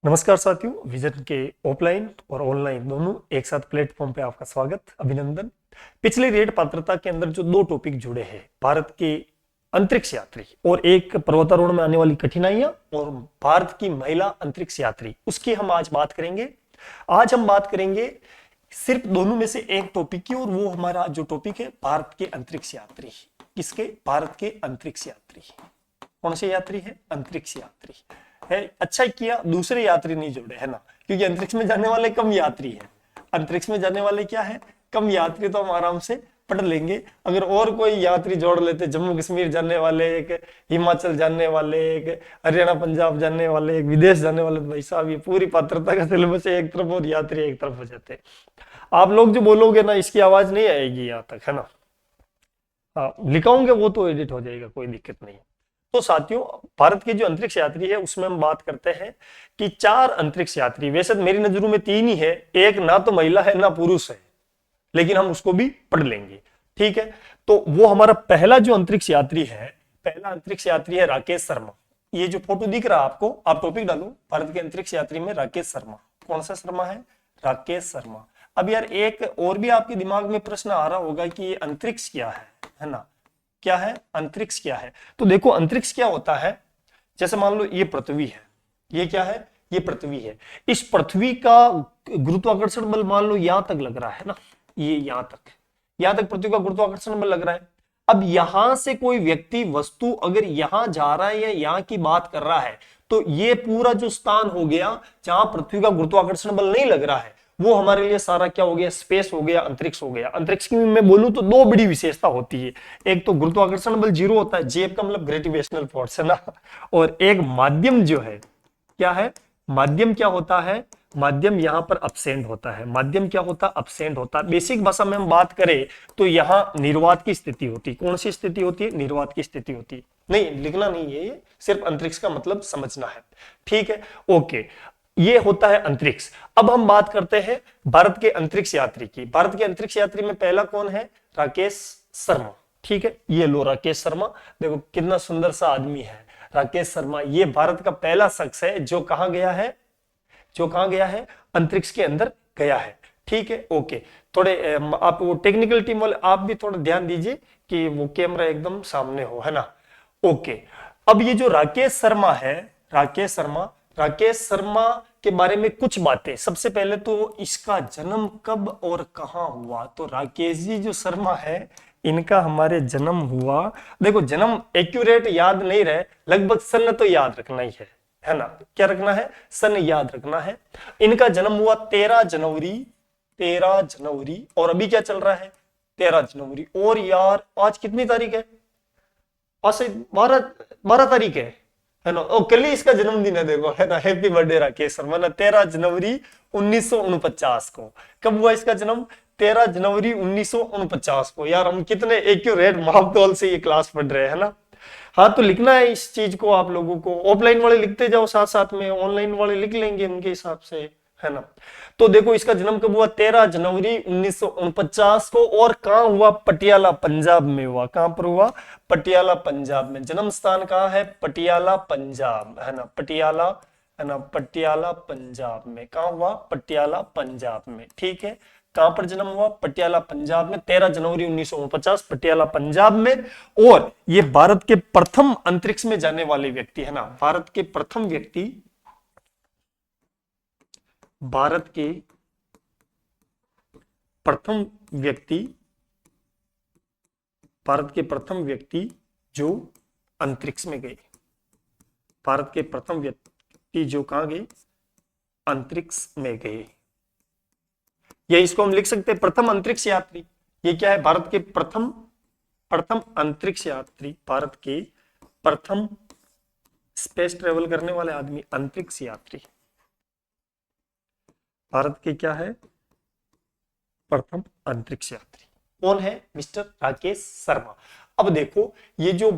नमस्कार साथियों, विजन के ऑफलाइन और ऑनलाइन दोनों एक साथ प्लेटफॉर्म पे आपका स्वागत, अभिनंदन। पिछले रेड पात्रता के अंदर जो दो टॉपिक जुड़े हैं, भारत के अंतरिक्ष यात्री और एक पर्वतारोहण में आने वाली कठिनाइयां और भारत की महिला अंतरिक्ष यात्री, उसकी हम आज बात करेंगे। आज हम बात करेंगे सिर्फ दोनों में से एक टॉपिक की, और वो हमारा जो टॉपिक है भारत के अंतरिक्ष यात्री। किसके? भारत के अंतरिक्ष यात्री। कौन से यात्री है? अंतरिक्ष यात्री है। अच्छा किया दूसरे यात्री नहीं जोड़े, है ना, क्योंकि अंतरिक्ष में जाने वाले कम यात्री है। अंतरिक्ष में जाने वाले क्या है? कम यात्री, तो हम आराम से पढ़ लेंगे। अगर और कोई यात्री जोड़ लेते, जम्मू कश्मीर जाने वाले, एक हिमाचल जाने वाले, एक हरियाणा पंजाब जाने वाले, एक विदेश जाने वाले, तो भाई साहब ये पूरी पात्रता का सिलेबस एक तरफ और यात्री एक तरफ हो जाते। आप लोग जो बोलोगे ना, इसकी आवाज नहीं आएगी यहाँ तक, है ना। हाँ, लिखाऊंगे वो तो एडिट हो जाएगा, कोई दिक्कत नहीं। तो साथियों, भारत के जो अंतरिक्ष यात्री है उसमें हम बात करते हैं कि 4 अंतरिक्ष यात्री, वैसे तो मेरी नजरों में 3 ही है, एक ना तो महिला है ना पुरुष है, लेकिन हम उसको भी पढ़ लेंगे, ठीक है। तो वो हमारा पहला जो अंतरिक्ष यात्री है, पहला अंतरिक्ष यात्री है राकेश शर्मा। ये जो फोटो दिख रहा है आपको, आप टॉपिक डालो भारत के अंतरिक्ष यात्री में राकेश शर्मा। कौन सा शर्मा है? राकेश शर्मा। अब यार एक और भी आपके दिमाग में प्रश्न आ रहा होगा कि ये अंतरिक्ष क्या है ना। क्या है अंतरिक्ष? क्या है? तो देखो, अंतरिक्ष क्या होता है, जैसे मान लो ये पृथ्वी है, ये क्या है? ये पृथ्वी है। इस पृथ्वी का गुरुत्वाकर्षण बल मान लो यहां तक लग रहा है ना, ये यहां तक पृथ्वी का गुरुत्वाकर्षण बल लग रहा है। अब यहां से कोई व्यक्ति वस्तु अगर यहां जा रहा है या यहां की बात कर रहा है, तो ये पूरा जो स्थान हो गया जहां पृथ्वी का गुरुत्वाकर्षण बल नहीं लग रहा है, वो हमारे लिए सारा क्या हो गया? स्पेस हो गया, अंतरिक्ष हो गया। अंतरिक्ष की मैं बोलूं तो दो बड़ी विशेषता होती है। एक तो गुरुत्वाकर्षण बल 0 होता है, जेब का मतलब ग्रेविटेशनल फोर्स, है ना। और एक माध्यम जो है, क्या है? माध्यम क्या होता है? माध्यम यहां पर अपसेंट होता है। माध्यम क्या होता है? अपसेंट होता है। बेसिक भाषा में हम बात करें तो यहां निर्वात की स्थिति होती है। कौन सी स्थिति होती है? निर्वात की स्थिति होती है। नहीं लिखना नहीं है, ये सिर्फ अंतरिक्ष का मतलब समझना है, ठीक है। ओके, ये होता है अंतरिक्ष। अब हम बात करते हैं भारत के अंतरिक्ष यात्री की। भारत के अंतरिक्ष यात्री में पहला कौन है? राकेश शर्मा, ठीक है। ये लो राकेश शर्मा, देखो कितना सुंदर सा आदमी है राकेश शर्मा। ये भारत का पहला शख्स है जो कहां गया है? जो कहां गया है? अंतरिक्ष के अंदर गया है, ठीक है। ओके, थोड़े आप वो टेक्निकल टीम वाले आप भी थोड़ा ध्यान दीजिए कि वो कैमरा एकदम सामने हो, है ना। ओके, अब ये जो राकेश शर्मा है, राकेश शर्मा, राकेश शर्मा के बारे में कुछ बातें। सबसे पहले तो इसका जन्म कब और कहां हुआ? तो राकेश जी जो शर्मा है, इनका हमारे जन्म हुआ, देखो जन्म एक्यूरेट याद नहीं रहे, लगभग सन तो याद रखना ही है ना। क्या रखना है? सन याद रखना है। इनका जन्म हुआ 13 जनवरी, 13 जनवरी। और अभी क्या चल रहा है? 13 जनवरी। और यार आज कितनी तारीख है? आज से 12 तारीख है ना। ओ कल ही इसका जन्मदिन है, देखो, है ना। हैप्पी बर्थडे राकेश शर्मा ना, 13 जनवरी 1949 को। कब हुआ इसका जन्म? 13 जनवरी 1949 को। यार हम कितने एक्यूरेट मापतौल से ये क्लास पढ़ रहे हैं ना। हाँ, तो लिखना है इस चीज को आप लोगों को। ऑफलाइन वाले लिखते जाओ साथ साथ में, ऑनलाइन वाले लिख लेंगे उनके हिसाब से, है ना। तो देखो इसका जन्म कब हुआ? 13 जनवरी 1949 को। और कहां हुआ? पटियाला पंजाब में हुआ। कहां पर हुआ? पटियाला पंजाब में। जन्म स्थान कहां है? पटियाला पंजाब, है ना। पटियाला, है ना, पटियाला पंजाब में। कहां हुआ? पटियाला पंजाब में, ठीक है। कहां पर जन्म हुआ? पटियाला पंजाब में, 13 जनवरी 1949, पटियाला पंजाब में। और ये भारत के प्रथम अंतरिक्ष में जाने वाले व्यक्ति, है ना। भारत के प्रथम व्यक्ति, भारत के प्रथम व्यक्ति, भारत के प्रथम व्यक्ति जो अंतरिक्ष में गए। भारत के प्रथम व्यक्ति जो कहां गए? अंतरिक्ष में गए। या इसको हम लिख सकते हैं प्रथम अंतरिक्ष यात्री। ये क्या है? भारत के प्रथम, प्रथम अंतरिक्ष यात्री, भारत के प्रथम स्पेस ट्रेवल करने वाले आदमी, अंतरिक्ष यात्री। भारत के क्या है? प्रथम अंतरिक्ष यात्री। कौन है? मिस्टर राकेश शर्मा। अब देखो, ये जो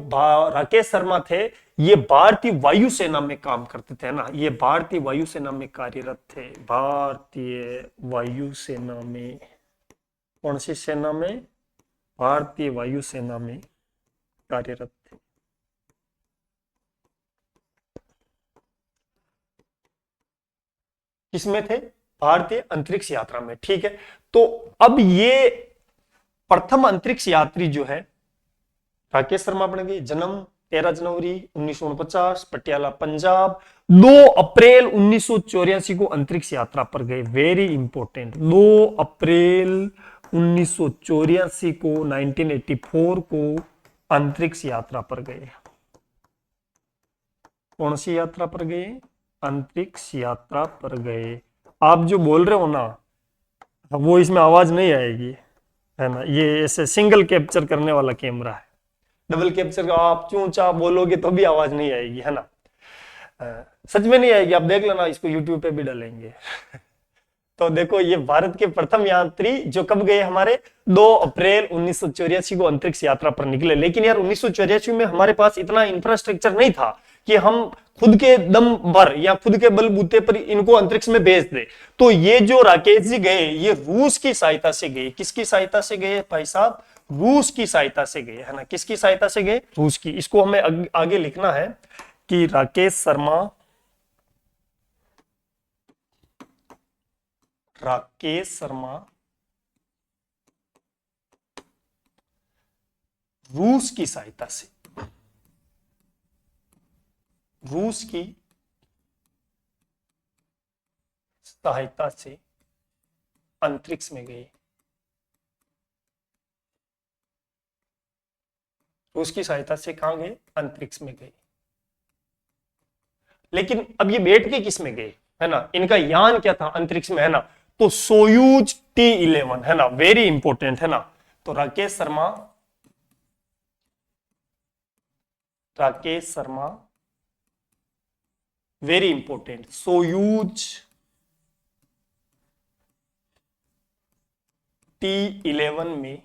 राकेश शर्मा थे, ये भारतीय वायुसेना में काम करते थे ना। ये भारतीय वायुसेना में कार्यरत थे। भारतीय वायुसेना में। कौन सी सेना में? भारतीय वायुसेना में कार्यरत थे। किसमें थे? भारतीय अंतरिक्ष यात्रा में। ठीक है, तो अब ये प्रथम अंतरिक्ष यात्री जो है राकेश शर्मा बन गए। जन्म 13 जनवरी 1949, पटियाला पंजाब। 2 अप्रैल 1984 को अंतरिक्ष यात्रा पर गए। वेरी इंपॉर्टेंट, 2 अप्रैल 1984 को 1984 को अंतरिक्ष यात्रा पर गए। कौन सी यात्रा पर गए? अंतरिक्ष यात्रा पर गए। आप जो बोल रहे हो ना वो इसमें आवाज नहीं आएगी, है ना, ये ऐसे सिंगल कैप्चर करने वाला कैमरा है। डबल कैप्चर का आप चूं चा बोलोगे तो भी आवाज नहीं आएगी, है ना। सच में नहीं आएगी, आप देख लेना, इसको यूट्यूब पे भी डालेंगे। तो देखो ये भारत के प्रथम यात्री जो कब गए हमारे 2 अप्रैल 1984 को अंतरिक्ष यात्रा पर निकले। लेकिन यार 1984 में हमारे पास इतना इंफ्रास्ट्रक्चर नहीं था कि हम खुद के दम पर या खुद के बलबूते पर इनको अंतरिक्ष में भेज दे। तो ये जो राकेश जी गए ये रूस की सहायता से गए। किसकी सहायता से गए भाई साहब? रूस की सहायता से गए, है ना। किसकी सहायता से गए? रूस की। इसको हमें आगे लिखना है कि राकेश शर्मा रूस की सहायता से, रूस की सहायता से अंतरिक्ष में गए। रूस की सहायता से कहां गए? अंतरिक्ष में गए। लेकिन अब ये बैठ के किस में गए, है ना, इनका यान क्या था अंतरिक्ष में, है ना, तो सोयूज T11, है ना, वेरी इंपॉर्टेंट, है ना। तो Rakesh Sharma very important, Soyuz T11 में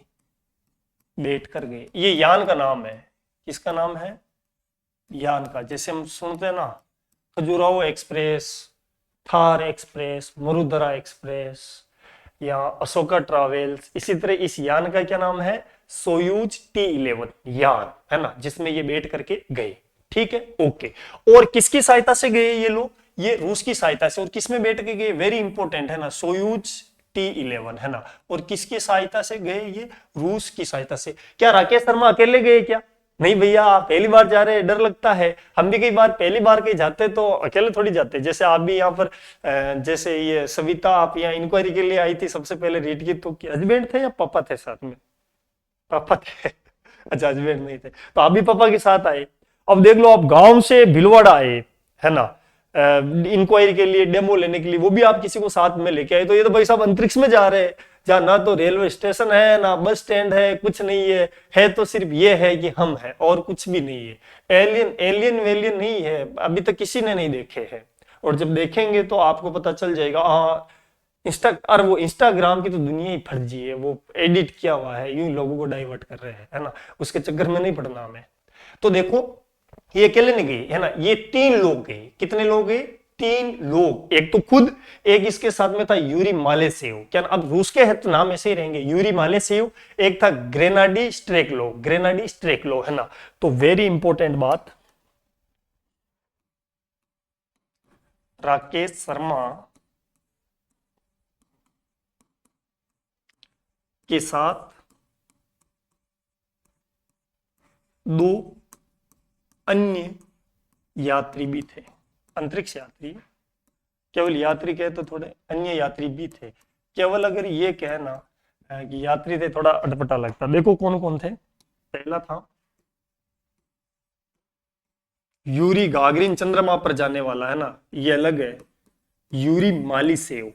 बैठ कर गए। ये यान का नाम है। किसका नाम है? यान का। जैसे हम सुनते हैं ना Khajuraho express, Thar express, Marudhara express या अशोका ट्रैवल्स, इसी तरह इस यान का क्या नाम है? सोयूज T11 यान, है ना, जिसमें ये बैठ करके गए। ठीक है, ओके। और किसकी सहायता से गए ये लोग? ये रूस की सहायता से। और किसमें बैठ के गए? वेरी इंपॉर्टेंट, है ना, सोयूज T11, है ना। और किसकी सहायता से गए? ये रूस की सहायता से। क्या राकेश शर्मा अकेले गए क्या? नहीं भैया, आप पहली बार जा रहे हैं, डर लगता है। हम भी कई बार पहली बार कहीं जाते तो अकेले थोड़ी जाते। जैसे आप भी यहाँ पर जैसे ये सविता, आप यहाँ इंक्वायरी के लिए आई थी सबसे पहले रीट की, तो हस्बैंड थे या पापा थे साथ में? पापा थे। अच्छा, हस्बैंड नहीं थे, तो आप भी पापा के साथ आए। अब देख लो, आप गांव से भिलवाड़ा आए, है ना, इंक्वायरी के लिए, डेमो लेने के लिए, वो भी आप किसी को साथ में लेके आए। तो ये तो भाई साहब अंतरिक्ष में जा रहे हैं, जहां ना तो रेलवे स्टेशन है, ना बस स्टैंड है, कुछ नहीं है तो सिर्फ ये है कि हम हैं और कुछ भी नहीं है। एलियन वेलियन नहीं है, अभी तक किसी ने नहीं देखे हैं। और जब देखेंगे तो आपको पता चल जाएगा। हाँ, वो इंस्टाग्राम की तो दुनिया ही फर्जी है, वो एडिट किया हुआ है, यूं लोगों को डाइवर्ट कर रहे हैं, है ना, उसके चक्कर में नहीं पड़ना हमें। तो देखो ये अकेले नहीं गए, है ना, ये 3 लोग गए। कितने लोग गए? 3 लोग। एक तो खुद, एक इसके साथ में था यूरी मालेसेव। क्या अब रूस के है तो नाम ऐसे ही रहेंगे, यूरी मालेसेव। एक था ग्रेनाडी स्ट्रेकलो, है ना। तो वेरी इंपॉर्टेंट बात, राकेश शर्मा के साथ 2 अन्य यात्री भी थे। अंतरिक्ष यात्री, केवल यात्री कहे तो थोड़े अन्य यात्री भी थे। केवल अगर ये कहना कि यात्री थे थोड़ा अटपटा लगता। देखो कौन कौन थे। पहला था यूरी गागरिन, चंद्रमा पर जाने वाला, है ना, ये अलग है। यूरी मालीसेव,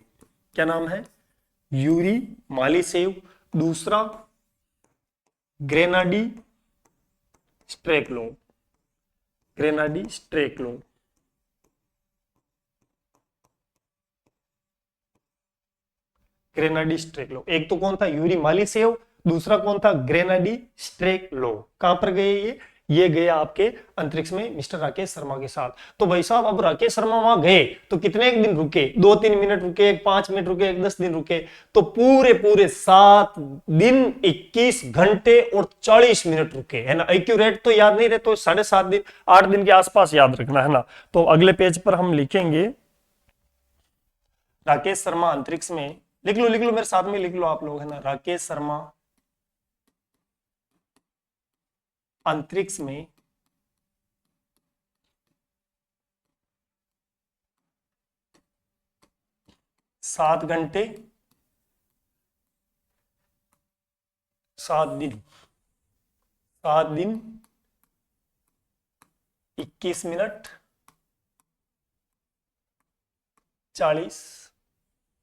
क्या नाम है? यूरी मालीसेव। दूसरा ग्रेनाडी स्ट्रेकलो, एक तो कौन था? यूरी मालीसेव। दूसरा कौन था? ग्रेनाडी स्ट्रेकलो। कहां पर गए ये गए आपके अंतरिक्ष में मिस्टर राकेश शर्मा के साथ। तो भाई साहब अब राकेश शर्मा वहां गए तो कितने एक दिन रुके? 2-3 मिनट रुके, 5 मिनट रुके, 10 दिन रुके? तो पूरे 7 दिन 21 घंटे और 40 मिनट रुके, है ना। एक्यूरेट तो याद नहीं रहे तो 7.5 दिन, 8 दिन के आसपास याद रखना, है ना। तो अगले पेज पर हम लिखेंगे राकेश शर्मा अंतरिक्ष में, लिख लो मेरे साथ में लिख लो आप लोग, है ना। राकेश शर्मा अंतरिक्ष में 7 घंटे 7 दिन 7 दिन 21 मिनट 40,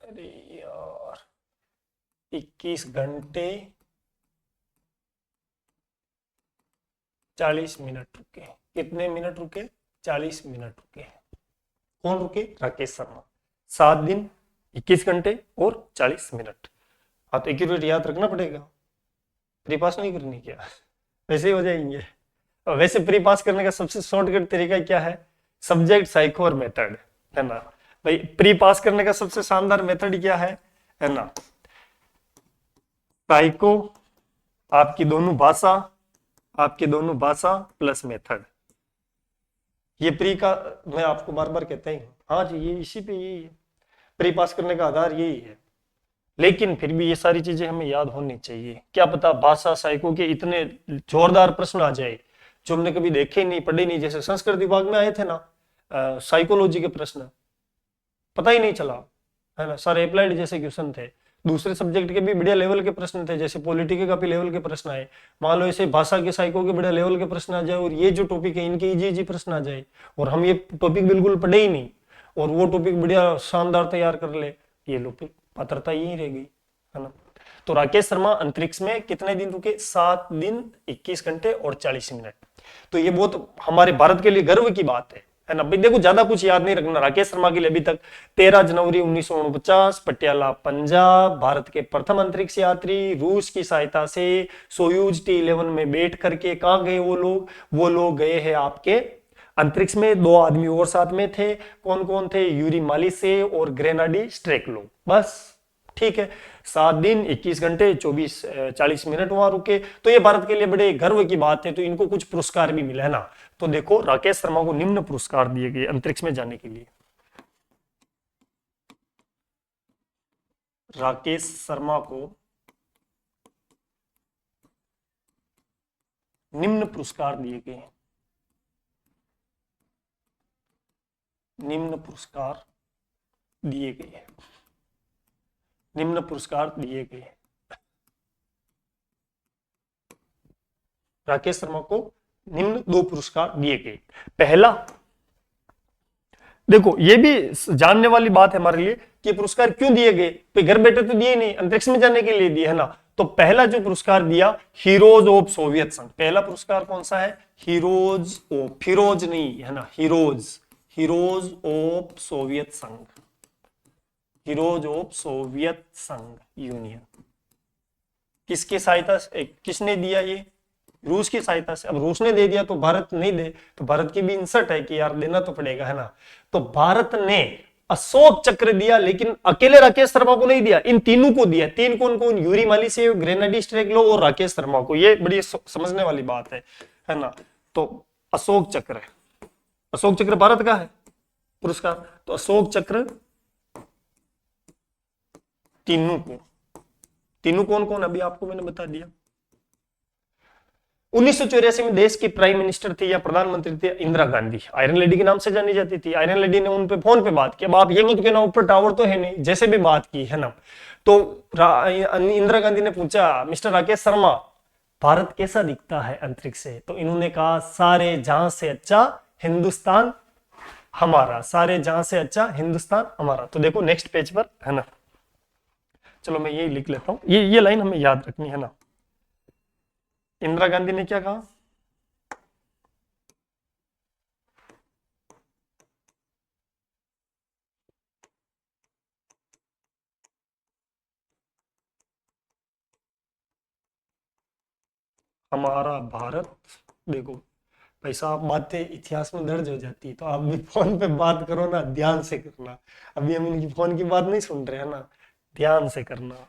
अरे यार 21 घंटे 40 मिनट रुके। कितने मिनट रुके? 40 मिनट रुके। कौन रुके? राकेश शर्मा। 7 दिन 21 घंटे और 40 मिनट। हाँ तो एक्यूरेट याद रखना पड़ेगा, प्री पास नहीं करनी क्या, वैसे ही हो जाएंगे। और वैसे प्री पास करने का सबसे शॉर्टकट तरीका क्या है? सब्जेक्ट, साइको और मेथड, है ना भाई। प्री पास करने का सबसे शानदार मेथड क्या है ना? साइको, आपकी दोनों भाषा प्लस मेथड। ये प्री का मैं आपको बार बार कहता ही हूँ, हाँ जी ये इसी पे यही है, प्री पास करने का आधार यही है। लेकिन फिर भी ये सारी चीजें हमें याद होनी चाहिए। क्या पता भाषा साइको के इतने जोरदार प्रश्न आ जाए जो हमने कभी देखे ही नहीं, पढ़े नहीं। जैसे संस्कृत विभाग में आए थे ना साइकोलॉजी के प्रश्न, पता ही नहीं चला, है ना। सारे अप्लाइड जैसे क्वेश्चन थे। दूसरे सब्जेक्ट के भी बढ़िया लेवल के प्रश्न थे, जैसे पॉलिटिकल का भी लेवल के प्रश्न आए। मान लो ऐसे भाषा के साइको के बढ़िया लेवल के प्रश्न आ जाए और ये जो टॉपिक है इनके इजी प्रश्न आ जाए और हम ये टॉपिक बिल्कुल पढ़े ही नहीं और वो टॉपिक बढ़िया शानदार तैयार कर ले, ये लो पात्रता यही रह गई, है ना। तो राकेश शर्मा अंतरिक्ष में कितने दिन रुके? 7 दिन 21 घंटे और 40 मिनट। तो ये बहुत हमारे भारत के लिए गर्व की बात है ना भाई। देखो ज्यादा कुछ याद नहीं रखना। राकेश शर्मा के लिए अभी तक 13 जनवरी 1949 पटियाला पंजाब, भारत के प्रथम अंतरिक्ष यात्री रूस की सहायता से सोयूज T11 में बैठ करके कहाँ गए वो लोग गए हैं आपके अंतरिक्ष में। 2 आदमी और साथ में थे। कौन कौन थे? यूरी मालिसे और ग्रेनाडी स्ट्रेकलो, बस। ठीक है, 7 दिन 21 घंटे 40 मिनट वहां रुके। तो ये भारत के लिए बड़े गर्व की बात है। तो इनको कुछ पुरस्कार भी मिला है ना। तो देखो राकेश शर्मा को निम्न पुरस्कार दिए गए अंतरिक्ष में जाने के लिए। राकेश शर्मा को निम्न पुरस्कार दिए गए। निम्न पुरस्कार दिए गए। निम्न पुरस्कार दिए गए। राकेश शर्मा को निम्न 2 पुरस्कार दिए गए। पहला, देखो ये भी जानने वाली बात है हमारे लिए कि पुरस्कार क्यों दिए गए। तो घर बैठे तो दिए नहीं, अंतरिक्ष में जाने के लिए दिए, है ना। तो पहला जो पुरस्कार दिया हीरोज ऑफ सोवियत संघ। पहला पुरस्कार कौन सा है? हीरोज ऑफ, फिरोज नहीं, है ना, हीरोज ऑफ सोवियत संघ। हीरोज ऑफ सोवियत संघ यूनियन। किसके सहायता से, किसने दिया? ये रूस की सहायता से। अब रूस ने दे दिया तो भारत नहीं दे, तो भारत की भी इंसर्ट है कि यार देना तो पड़ेगा, है ना। तो भारत ने अशोक चक्र दिया, लेकिन अकेले राकेश शर्मा को नहीं दिया, इन तीनों को दिया। 3 कौन कौन? यूरी मालिसेव, ग्रेनाडी स्ट्रेकलो और राकेश शर्मा को। ये बड़ी समझने वाली बात है ना। तो अशोक चक्र, अशोक चक्र भारत का है पुरस्कार। तो अशोक चक्र तीनों कौन कौन? अभी आपको मैंने बता दिया। 1984 में देश की प्राइम मिनिस्टर थी या प्रधानमंत्री थी इंदिरा गांधी। आयरन लेडी के नाम से जानी जाती थी। आयरन लेडी ने उन पे फोन पे बात की। अब आप ये मत कहना ऊपर टावर तो है नहीं, जैसे भी बात की, है ना। तो इंदिरा गांधी ने पूछा, मिस्टर राकेश शर्मा भारत कैसा दिखता है अंतरिक्ष से? तो इन्होंने कहा, सारे जहां से अच्छा हिंदुस्तान हमारा, सारे जहां से अच्छा हिंदुस्तान हमारा। तो देखो नेक्स्ट पेज पर, है ना। चलो मैं यही लिख लेता हूं, ये लाइन हमें याद रखनी है ना। इंदिरा गांधी ने क्या कहा? हमारा भारत। देखो भाई साहब, बातें इतिहास में दर्ज हो जाती है, तो आप भी फोन पे बात करो ना, ध्यान से करना। अभी हम इनकी फोन की बात नहीं सुन रहे हैं ना, ध्यान से करना।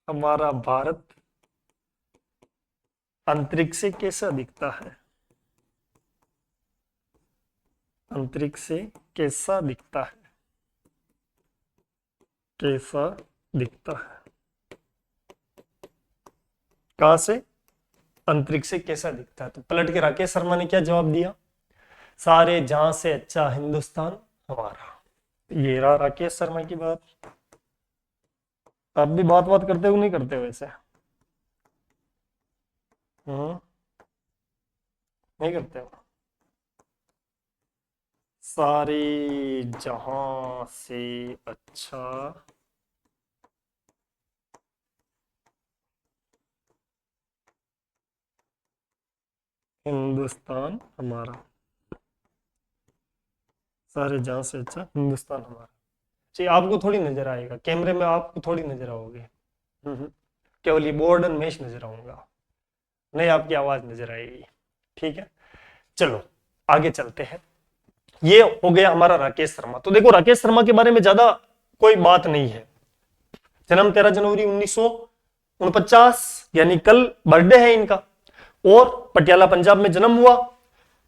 हमारा भारत अंतरिक्ष से कैसा दिखता है? अंतरिक्ष से कैसा दिखता है? कैसा दिखता है? कहां से? अंतरिक्ष से कैसा दिखता है? तो पलट के राकेश शर्मा ने क्या जवाब दिया? सारे जहां से अच्छा हिंदुस्तान हमारा। ये रहा राकेश शर्मा की बात। आप भी बात करते हो नहीं करते हो वैसे? हम्म, नहीं करते हो? सारे जहां से अच्छा हिंदुस्तान हमारा। सारे जहां से अच्छा हिंदुस्तान हमारा। जी, आपको थोड़ी नजर आएगा, कैमरे में आपको थोड़ी नजर आओगे। केवल ये बोर्ड और मेश नजर आऊंगा, नहीं आपकी आवाज नजर आएगी। ठीक है, चलो आगे चलते हैं। ये हो गया हमारा राकेश शर्मा। तो देखो राकेश शर्मा के बारे में ज्यादा कोई बात नहीं है। जन्म 13 जनवरी 1949, यानी कल बर्थडे है इनका, और पटियाला पंजाब में जन्म हुआ।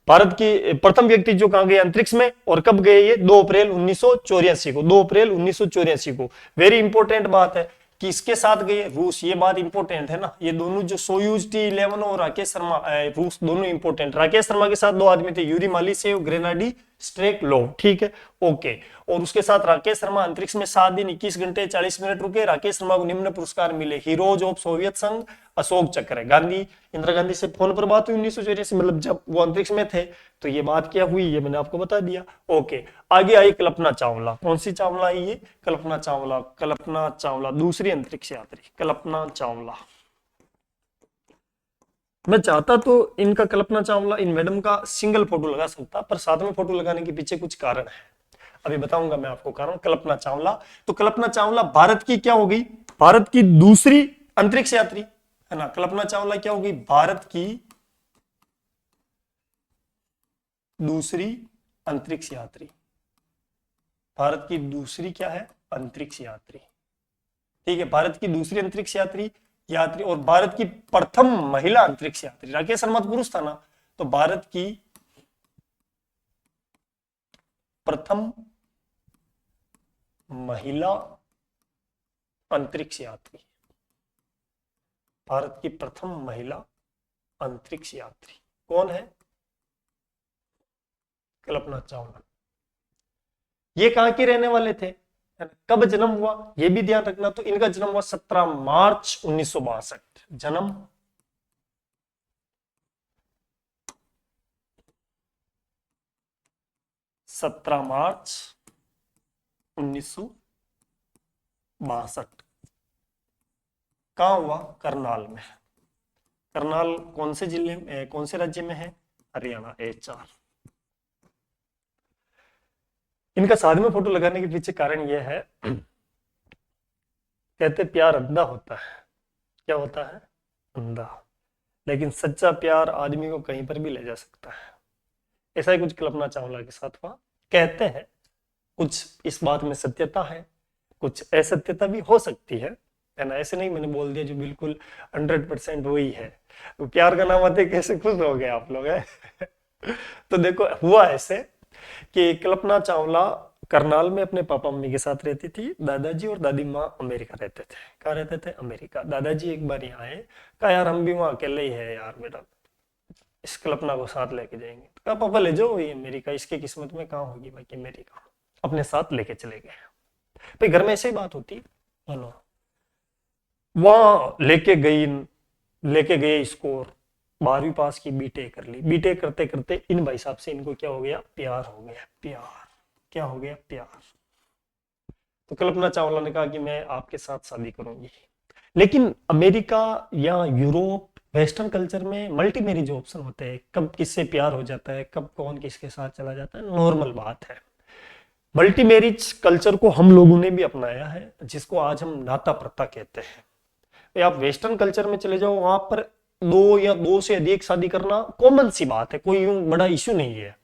भारत की प्रथम व्यक्ति जो कहां गए अंतरिक्ष में, और कब गए? ये 2 अप्रैल 1984 को। 2 अप्रैल 1984 को। वेरी इंपॉर्टेंट बात है कि इसके साथ गए रूस, ये बात इंपॉर्टेंट है ना। ये दोनों जो सोयूज T11 और राकेश शर्मा रूस, दोनों इंपॉर्टेंट। राकेश शर्मा के साथ 2 आदमी थे, यूरी मालिसेव, ग्रेनाडी स्ट्रेकलोव। ठीक है, ओके। और उसके साथ राकेश शर्मा अंतरिक्ष में 7 दिन 21 घंटे 40 मिनट रुके। राकेश शर्मा को निम्न पुरस्कार मिले: हीरोज ऑफ सोवियत संघ, अशोक चक्र। गांधी, इंदिरा गांधी से फोन पर बात हुई 1984, मतलब जब वो अंतरिक्ष में थे, तो ये बात क्या हुई ये मैंने आपको बता दिया। ओके, आगे आई कल्पना चावला। कौन सी चावला आई? ये कल्पना चावला। कल्पना चावला दूसरी अंतरिक्ष यात्री, कल्पना चावला। मैं चाहता तो इनका, कल्पना चावला, इन मैडम का सिंगल फोटो लगा सकता, पर साथ में फोटो लगाने के पीछे कुछ कारण है, अभी बताऊंगा मैं आपको कारण। कल्पना चावला, तो कल्पना चावला भारत की क्या हो गई? भारत की दूसरी अंतरिक्ष यात्री, है ना। कल्पना चावला क्या हो गई? भारत की दूसरी अंतरिक्ष यात्री। भारत की दूसरी क्या है? अंतरिक्ष यात्री। ठीक है, भारत की दूसरी अंतरिक्ष यात्री यात्री और भारत की प्रथम महिला अंतरिक्ष यात्री। राकेश शर्मा तो पुरुष था ना, तो भारत की प्रथम महिला अंतरिक्ष यात्री। भारत की प्रथम महिला अंतरिक्ष यात्री कौन है? कल्पना चावला। ये कहां के रहने वाले थे? कब जन्म हुआ ये भी ध्यान रखना। तो इनका जन्म हुआ 17 मार्च 1962। जन्म 17 मार्च 1962। कहां हुआ? करनाल में। करनाल कौन से जिले में, कौन से राज्य में है? हरियाणा, HR। इनका साथ में फोटो लगाने के पीछे कारण यह है, कहते प्यार अंधा होता है। क्या होता है? अंधा। लेकिन सच्चा प्यार आदमी को कहीं पर भी ले जा सकता है। ऐसा ही कुछ कल्पना चावला के साथ हुआ, कहते हैं। कुछ इस बात में सत्यता है, कुछ असत्यता भी हो सकती है ना। ऐसे नहीं मैंने बोल दिया जो बिल्कुल 100% वही है। तो प्यार का नाम आते कैसे खुश हो गए आप लोग, है? तो देखो हुआ ऐसे कि कल्पना चावला करनाल में अपने पापा मम्मी के साथ रहती थी। दादाजी और दादी माँ अमेरिका रहते थे। कहाँ रहते थे? अमेरिका। दादाजी एक बार यहाँ आए, कहा यार हम भी वहाँ अकेले ही है यार बेटा, इस कल्पना को साथ लेके जाएंगे। तो कहा पापा ले जाओ, ये अमेरिका, इसकी किस्मत में कहाँ होगी बाकी अमेरिका। अपने साथ लेके चले गए। भाई घर में ऐसे ही बात होती है ना। वहां लेके गए स्कोर, 12वीं पास की, बीटेक कर ली। बीटेक करते करते इन भाई साहब से इनको क्या हो गया? प्यार हो गया। प्यार क्या हो गया? प्यार। तो कल्पना चावला ने कहा कि मैं आपके साथ शादी करूंगी। लेकिन अमेरिका या यूरोप, वेस्टर्न कल्चर में मल्टी मैरिज ऑप्शन होते हैं। कब किससे प्यार हो जाता है, कब कौन किसके साथ चला जाता है, नॉर्मल बात है। मल्टी मैरिज कल्चर को हम लोगों ने भी अपनाया है, जिसको आज हम नाता प्रथा कहते हैं। आप वेस्टर्न कल्चर में चले जाओ, वहां पर 2 या 2 से अधिक शादी करना कॉमन सी बात है, कोई यूं बड़ा इश्यू नहीं है।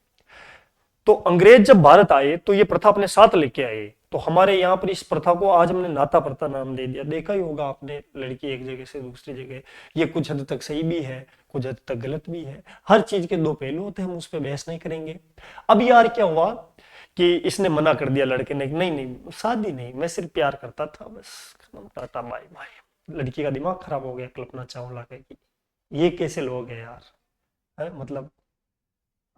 तो अंग्रेज जब भारत आए तो ये प्रथा अपने साथ लेके आए। तो हमारे यहाँ पर इस प्रथा को आज हमने नाता प्रथा नाम दे दिया। देखा ही होगा आपने, लड़की एक जगह से दूसरी जगह। ये कुछ हद तक सही भी है, कुछ हद तक गलत भी है। हर चीज के 2 पहलू होते हैं, हम उस पर बहस नहीं करेंगे। अब यार क्या हुआ कि इसने मना कर दिया लड़के ने कि नहीं नहीं शादी नहीं, मैं सिर्फ प्यार करता था बस, टाटा बाय बाय। लड़की का दिमाग खराब हो गया कल्पना चावला का कि ये कैसे लोग हैं यार, है मतलब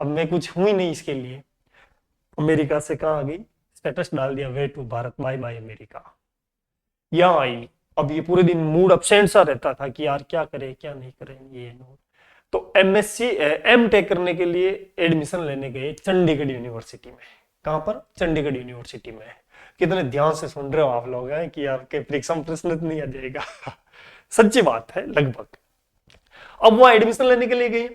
अब मैं कुछ हूं ही नहीं इसके लिए। अमेरिका से कहाँ आ गई, स्टेटस डाल दिया way to Bharat bye bye America. यहाँ आई, अब ये पूरे दिन मूड अपसेंट सा रहता था कि यार क्या करे क्या नहीं करे ये नो। तो एमएससी एम टेक करने के लिए एडमिशन लेने गए चंडीगढ़ यूनिवर्सिटी में। कहां पर, चंडीगढ़ यूनिवर्सिटी में। कितने ध्यान से सुन रहे हो आप लोग हैं कि यार के परीक्षा में प्रश्न नहीं आ जाएगा सच्ची बात है लगभग। अब वो एडमिशन लेने के लिए गई,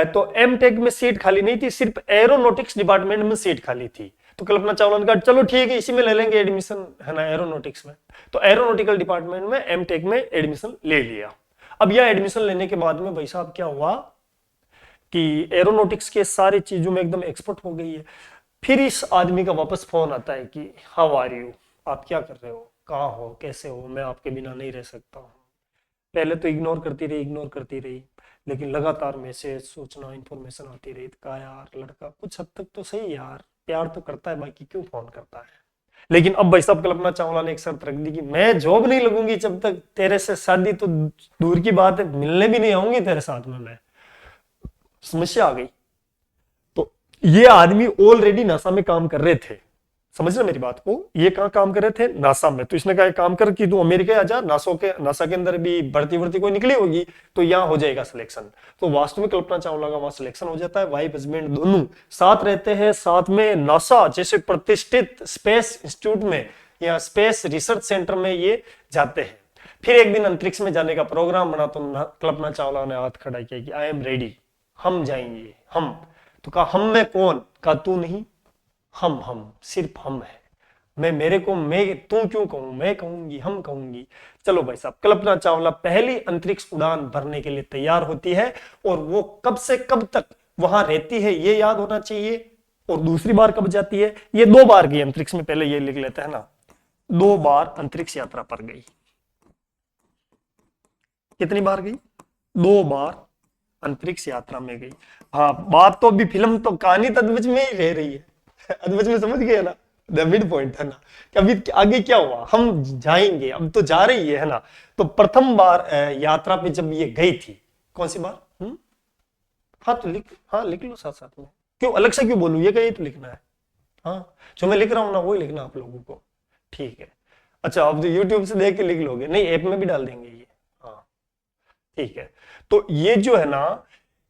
तो एम टेक में सीट खाली नहीं थी, सिर्फ एरोनॉटिक्स डिपार्टमेंट में सीट खाली थी। तो कल्पना चावला ने कहा चलो ठीक है इसी में ले लेंगे एडमिशन, है ना, एरोनॉटिक्स में। तो एरोनॉटिकल डिपार्टमेंट में एम टेक में एडमिशन ले लिया। अब यह एडमिशन लेने के बाद में भाई साहब क्या हुआ कि एरोनॉटिक्स के सारी चीजों में एकदम एक्सपर्ट हो गई है। फिर इस आदमी का वापस फोन आता है कि हाउ आर यू, आप क्या कर रहे हो, कहाँ हो, कैसे हो, मैं आपके बिना नहीं रह सकता हूँ। पहले तो इग्नोर करती रही, लेकिन लगातार मैसेज सूचना इंफॉर्मेशन आती रही। तो कहा यार लड़का कुछ हद तक तो सही यार, प्यार तो करता है, बाकी क्यों फोन करता है। लेकिन अब भाई साहब कल्पना चावला ने एक शर्त रख दी कि मैं जॉब नहीं लगूंगी जब तक तेरे से शादी तो दूर की बात है, मिलने भी नहीं आऊंगी तेरे साथ में मैं। समस्या आ गई। तो ये आदमी ऑलरेडी नासा में काम कर रहे थे, समझ रहे मेरी बात को, ये कहाँ काम कर रहे थे, नासा में। तो इसने कहा काम कर कि तू अमेरिका आ जा, नासा के अंदर भी भर्ती वर्ती कोई निकली होगी तो यहाँ हो जाएगा सिलेक्शन। तो वास्तव में कल्पना चावला का वहां सिलेक्शन हो जाता है, वाइफ हस्बैंड दोनों साथ रहते हैं, साथ में नासा जैसे प्रतिष्ठित स्पेस इंस्टीट्यूट में या स्पेस रिसर्च सेंटर में ये जाते हैं। फिर एक दिन अंतरिक्ष में जाने का प्रोग्राम बना तो कल्पना चावला ने हाथ खड़ा किया कि आई एम रेडी, हम जाएंगे हम। तो कहा हम में कौन, कहा तू नहीं, हम सिर्फ हम है। मैं मेरे को मैं तू क्यों कहूं, मैं कहूंगी, हम कहूंगी। चलो भाई साहब कल्पना चावला पहली अंतरिक्ष उड़ान भरने के लिए तैयार होती है, और वो कब से कब तक वहां रहती है ये याद होना चाहिए। और दूसरी बार कब जाती है, ये 2 बार गई अंतरिक्ष में, पहले ये लिख लेते हैं ना, 2 बार अंतरिक्ष यात्रा पर गई। कितनी बार गई, 2 बार अंतरिक्ष यात्रा में गई। हाँ बात तो अभी फिल्म तो कहानी तो अद्भुत में ही रह रही है अद्भुत में समझ गए ना, द मिड पॉइंट है ना, कि अभी आगे क्या हुआ, हम जाएंगे, अब तो जा रही है ना। तो प्रथम बार यात्रा पे जब ये गई थी, कौन सी बार, हाँ तो लिख, हाँ लिख लो साथ साथ में, क्यों अलग से क्यों बोलूं, ये कहीं तो लिखना है। हाँ जो मैं लिख रहा हूँ ना वही लिखना आप लोगों को, ठीक है। अच्छा आप तो यूट्यूब से देख के लिख लोगे, नहीं ऐप में भी डाल देंगे ये, हाँ ठीक है। तो ये जो है ना,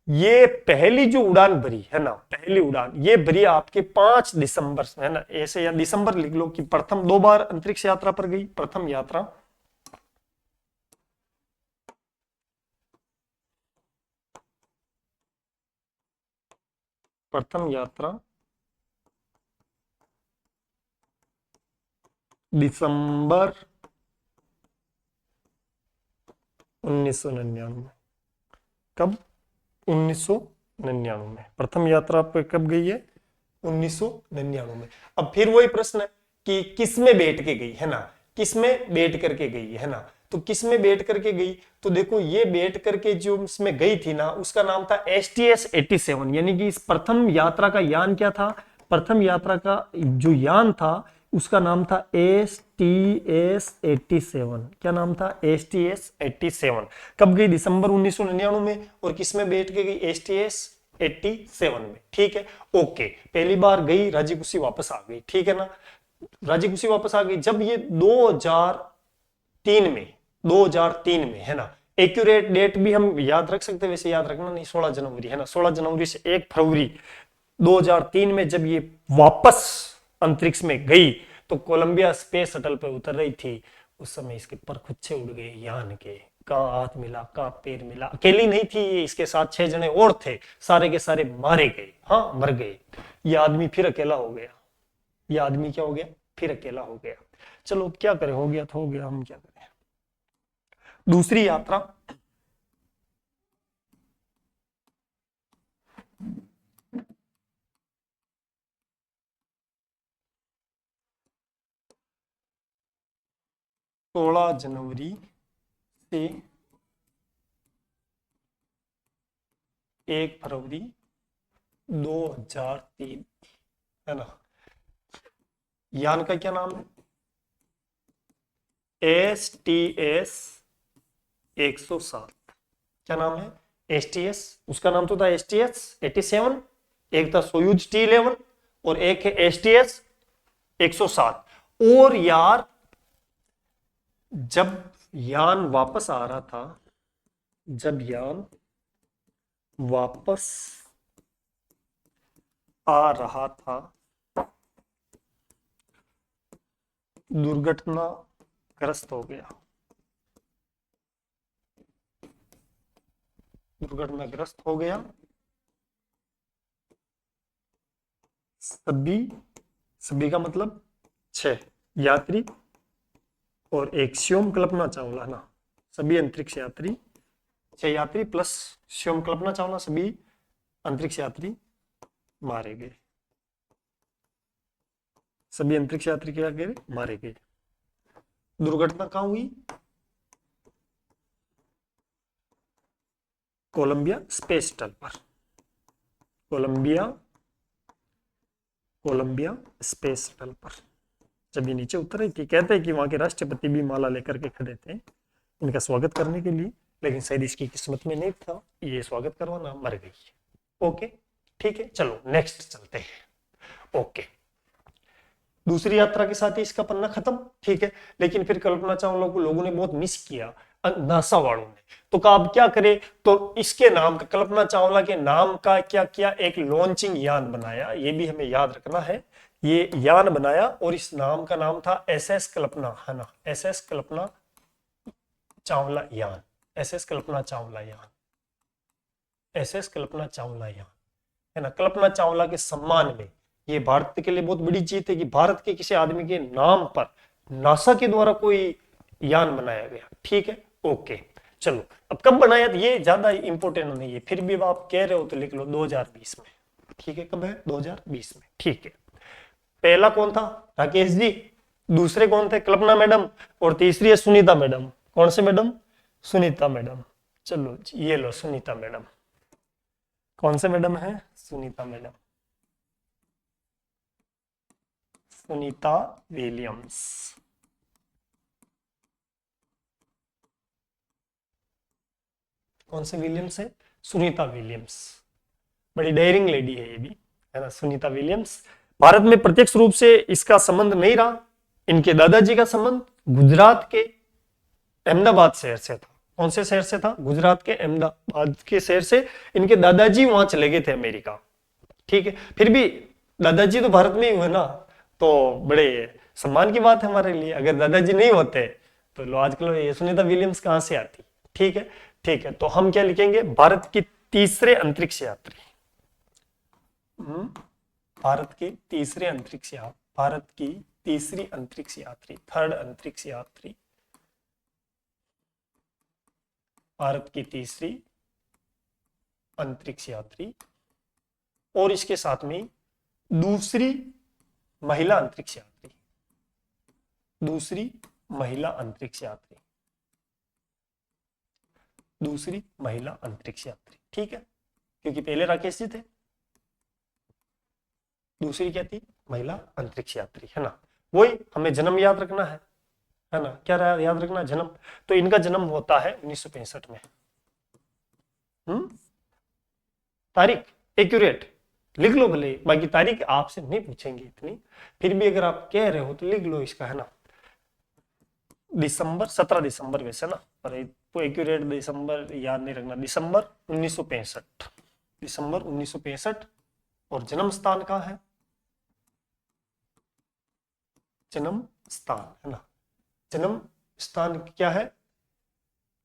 ये पहली जो उड़ान भरी है ना, पहली उड़ान ये भरी आपके 5 दिसंबर से, है ना, ऐसे या दिसंबर लिख लो कि प्रथम 2 बार अंतरिक्ष यात्रा पर गई, प्रथम यात्रा प्रथम यात्रा दिसंबर 1999। कब, 1999 प्रथम यात्रा पे कब गई है, 1999। अब फिर वही प्रश्न है कि किस में बैठ के गई, है ना, किस में बैठ करके गई, है ना। तो किस में बैठ करके गई, तो देखो ये बैठ करके जो इसमें गई थी ना, उसका नाम था STS-87, यानी कि इस प्रथम यात्रा का यान क्या था, प्रथम यात्रा का जो यान था उसका नाम था STS-87। क्या नाम था, STS-87। कब गई, दिसंबर 1999 में। और किस में बैठ के गई, STS-87 में, ठीक है। ओके पहली बार गई, राजी खुशी वापस आ गई, ठीक है ना, राजी खुशी वापस आ गई। जब ये 2003 में, 2003 में, है ना, एक्यूरेट डेट भी हम याद रख सकते हैं, वैसे याद रखना नहीं, 16 जनवरी, है ना, 16 जनवरी से 1 फरवरी 2003 में जब ये वापस अंतरिक्ष में गई, तो कोलंबिया स्पेस शटल पे उतर रही थी। उस समय इसके परखुच्चे उड़ गए यान के, कहाँ हाथ मिला कहाँ पैर मिला। अकेली नहीं थी ये, इसके साथ 6 जने और थे, सारे के सारे मारे गए, हाँ मर गए। ये आदमी फिर अकेला हो गया, ये आदमी क्या हो गया, फिर अकेला हो गया। चलो क्या करें, हो गया तो हो गया, हम क्या करें। दूसरी यात्रा 16 जनवरी से 1 फरवरी 2003, है ना। यान का क्या नाम है? STS 107। क्या नाम है? STS। उसका नाम तो था STS 87, एक था सोयूज T11 और एक है STS 107। और यार जब यान वापस आ रहा था, जब यान वापस आ रहा था, दुर्घटनाग्रस्त हो गया। दुर्घटनाग्रस्त हो गया। सभी, सभी का मतलब 6 यात्री और एक शिवम कल्पना चावला ना, सभी अंतरिक्ष यात्री, 6 यात्री प्लस शिवम कल्पना चावला, सभी अंतरिक्ष यात्री मारे गए। सभी अंतरिक्ष यात्री क्या गए? मारे गए। दुर्घटना कहाँ हुई? कोलंबिया स्पेस शटल पर। कोलंबिया, कोलंबिया स्पेस शटल पर जब ये नीचे उतरे थी, कहते हैं कि वहां के राष्ट्रपति भी माला लेकर के खड़े थे इनका स्वागत करने के लिए, लेकिन शायद इसकी किस्मत में नहीं था ये स्वागत करवाना, मर गई। ओके ठीक है, चलो नेक्स्ट चलते हैं। ओके, दूसरी यात्रा के साथ ही इसका पन्ना खत्म। ठीक है, लेकिन फिर कल्पना चावला को लोगों ने बहुत मिस किया, नासा वालों ने। तो कहा अब क्या करे, तो इसके नाम का, कल्पना चावला के नाम का क्या किया, एक लॉन्चिंग यान बनाया। ये भी हमें याद रखना है, ये यान बनाया और इस नाम का नाम था SS कल्पना, है ना, SS कल्पना चावला यान, SS कल्पना चावला यान, SS कल्पना चावला यान, है ना। कल्पना चावला के सम्मान में, ये भारत के लिए बहुत बड़ी चीज है कि भारत के किसी आदमी के नाम पर नासा के द्वारा कोई यान बनाया गया। ठीक है, ओके चलो। अब कब बनाया ये ज्यादा इंपॉर्टेंट नहीं है, फिर भी आप कह रहे हो तो लिख लो 2020 में। ठीक है, कब है? 2020 में। ठीक है, पहला कौन था? राकेश जी। दूसरे कौन थे? कल्पना मैडम। और तीसरी है सुनीता मैडम। कौन से मैडम? सुनीता मैडम। चलो ये लो सुनीता मैडम। कौन से मैडम है? Sunita madam, Sunita Williams. कौन से विलियम्स है? सुनीता विलियम्स। बड़ी डेयरिंग लेडी है ये भी, है ना, सुनीता विलियम्स। भारत में प्रत्यक्ष रूप से इसका संबंध नहीं रहा। इनके दादाजी का संबंध गुजरात के अहमदाबाद शहर से था। कौन से शहर से था? गुजरात के अहमदाबाद के शहर से इनके दादाजी वहां चले गए थे अमेरिका। ठीक है, फिर भी दादाजी तो भारत में ही हुए ना, तो बड़े सम्मान की बात है हमारे लिए। अगर दादाजी नहीं होते तो लो आजकल ये सुनीता विलियम्स कहां से आती। ठीक है, ठीक है, तो हम क्या लिखेंगे? भारत की तीसरे अंतरिक्ष यात्री, भारत के तीसरे अंतरिक्ष यात्री, भारत की तीसरी अंतरिक्ष यात्री, थर्ड अंतरिक्ष यात्री, भारत की तीसरी अंतरिक्ष यात्री। और इसके साथ में दूसरी महिला अंतरिक्ष यात्री, दूसरी महिला अंतरिक्ष यात्री, दूसरी महिला अंतरिक्ष यात्री। ठीक है, क्योंकि पहले राकेश जी थे, दूसरी क्या थी? महिला अंतरिक्ष यात्री, है ना। वही हमें जन्म याद रखना है ना। क्या याद रखना? जन्म। तो इनका जन्म होता है 1965 में। तारीख एक्यूरेट लिख लो भले, बाकी तारीख आपसे नहीं पूछेंगे इतनी, फिर भी अगर आप कह रहे हो तो लिख लो इसका, है ना। दिसंबर, 17 दिसंबर वैसे ना, पर एक्यूरेट दिसंबर याद नहीं रखना। दिसंबर 1965, दिसंबर 1965। और जन्म स्थान कहाँ है? जन्म स्थान, है ना, जन्म स्थान क्या है?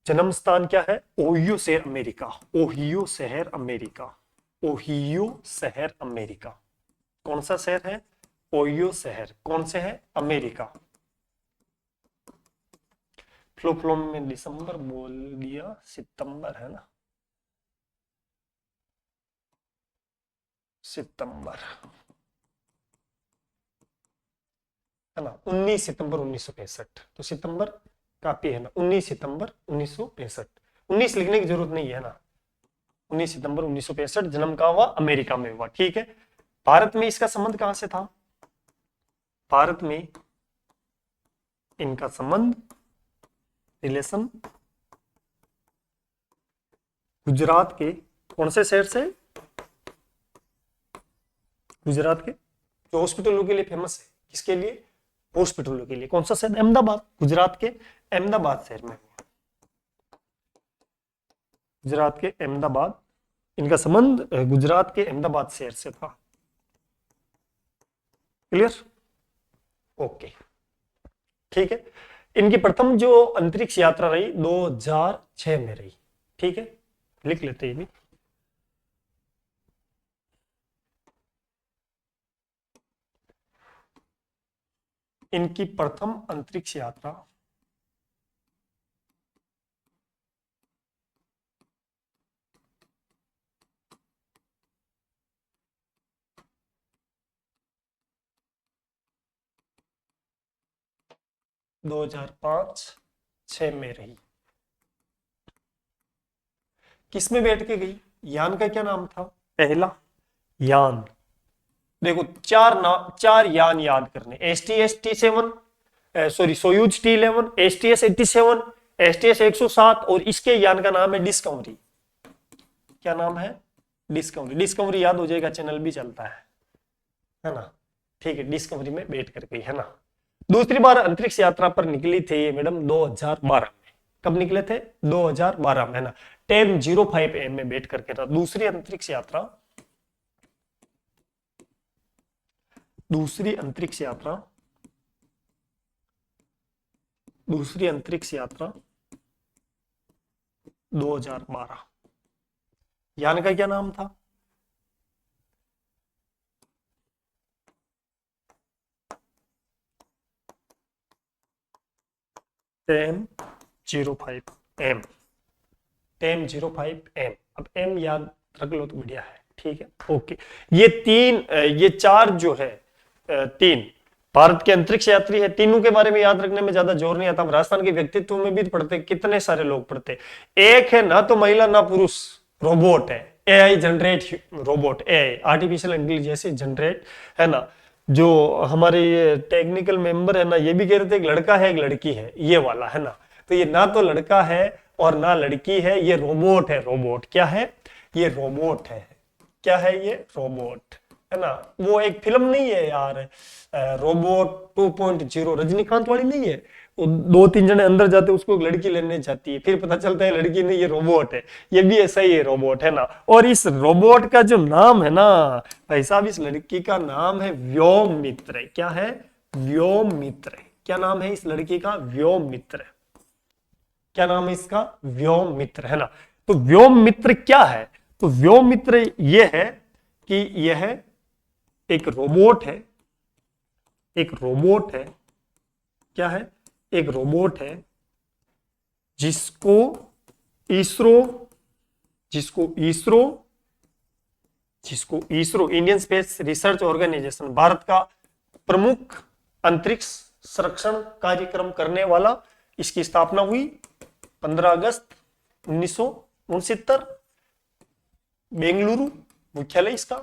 जन्म स्थान क्या है? ओहियो शहर अमेरिका, ओहियो शहर अमेरिका, ओहियो शहर अमेरिका। कौन सा शहर है? ओहियो शहर। कौन से है? अमेरिका। फ्लो में दिसंबर बोल दिया, सितंबर है ना, सितंबर, है ना, 19 सितंबर 1965। तो सितंबर काफी है ना, 19 सितंबर 1965। 19 लिखने की जरूरत नहीं है ना, 19 सितंबर 1965 जन्म कहाँ हुआ? अमेरिका में हुआ। ठीक है, भारत में इसका संबंध कहां से था? भारत में इनका संबंध, रिलेशन, गुजरात के कौन से शहर से, गुजरात के जो हॉस्पिटलों के लिए फेमस है, किसके लिए, हॉस्पिटलों के लिए, कौन सा शहर, अहमदाबाद, गुजरात के अहमदाबाद शहर में, गुजरात के अहमदाबाद, इनका संबंध गुजरात के अहमदाबाद शहर से था। क्लियर, ओके, ठीक है। इनकी प्रथम जो अंतरिक्ष यात्रा रही 2006 में रही, ठीक है, लिख लेते हैं भी। इनकी प्रथम अंतरिक्ष यात्रा 2005-06 में रही। किसमें बैठ के गई, यान का क्या नाम था, पहला यान, देखो चार यान याद करने, STS-T7, sorry Soyuz T11, STS-87, STS-107 और इसके यान का नाम है डिस्कवरी। क्या नाम है, डिस्कवरी। डिस्कवरी याद हो जाएगा, चैनल भी चलता है ना, ठीक है। डिस्कवरी में बैठ कर गई, है ना। दूसरी बार अंतरिक्ष यात्रा पर निकली थी ये मैडम 2012 में। कब निकले थे, 2012 में, है ना। 10:05 AM में बैठ करके था दूसरी अंतरिक्ष यात्रा। दूसरी अंतरिक्ष यात्रा 2012, यान का क्या नाम था, TEM-05M, TEM-05M। अब M याद रख लो तो बढ़िया है, ठीक है, ओके। ये चार जो है, तीन भारत के अंतरिक्ष यात्री है। तीनों के बारे में याद रखने में ज्यादा जोर नहीं आता, हम राजस्थान के व्यक्तित्व में भी पढ़ते, कितने सारे लोग पढ़ते। एक है ना तो महिला ना पुरुष, रोबोट है, AI generate robot, AI artificial intelligence generate, है ना। जो हमारे ये टेक्निकल मेंबर है ना, ये भी कह रहे थे एक लड़का है एक लड़की है, ये वाला, है ना। तो ये ना तो लड़का है और ना लड़की है, ये रोबोट है। रोबोट क्या है, ये रोबोट है। क्या है ये, रोबोट, है ना। वो एक फिल्म नहीं है यार, रोबोट 2.0, रजनीकांत वाली नहीं है, वो 2-3 जने अंदर जाते, उसको एक लड़की लेने जाती है, फिर पता चलता है लड़की नहीं, ये रोबोट है। ये भी ऐसा ही है, रोबोट, है ना। और इस रोबोट का जो नाम है ना भाई साहब, इस लड़की का नाम है व्योममित्र। क्या है, व्योममित्र। क्या नाम है इस लड़की का, व्योममित्र। क्या नाम है इसका, व्योममित्र, है ना। तो व्योममित्र क्या है, तो व्योममित्र ये है कि यह एक रोबोट है, एक रोबोट है। क्या है, एक रोबोट है जिसको ISRO Indian space research organisation, Bharat का प्रमुख अंतरिक्ष संरक्षण कार्यक्रम करने वाला, इसकी स्थापना हुई 15 अगस्त 1969, बेंगलुरु मुख्यालय इसका।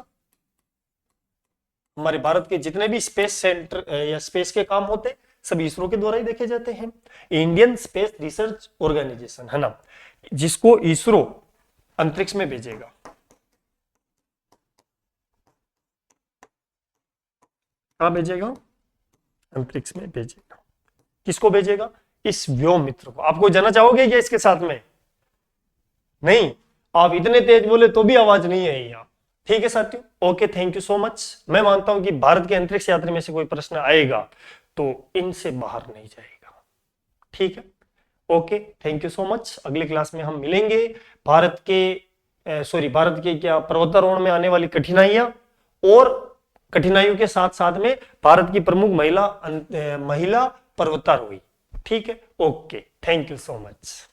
हमारे भारत के जितने भी स्पेस सेंटर या स्पेस के काम होते सब इसरो के द्वारा ही देखे जाते हैं। इंडियन स्पेस रिसर्च ऑर्गेनाइजेशन, है ना, जिसको इसरो अंतरिक्ष में भेजेगा। कहां भेजेगा, अंतरिक्ष में भेजेगा। किसको भेजेगा, इस व्योममित्र को। आप कोई जाना चाहोगे क्या इसके साथ में, नहीं, आप इतने तेज बोले तो भी आवाज नहीं आई यहाँ, ठीक है साथियों, okay, thank you so much. मैं मानता हूं कि भारत के अंतरिक्ष यात्री में से कोई प्रश्न आएगा तो इनसे बाहर नहीं जाएगा, ठीक है, okay, thank you so much. अगली क्लास में हम मिलेंगे। भारत के क्या पर्वतारोहण में आने वाली कठिनाइयां और कठिनाइयों के साथ साथ में भारत की प्रमुख महिला पर्वतारोही, ठीक है, okay, thank you so much.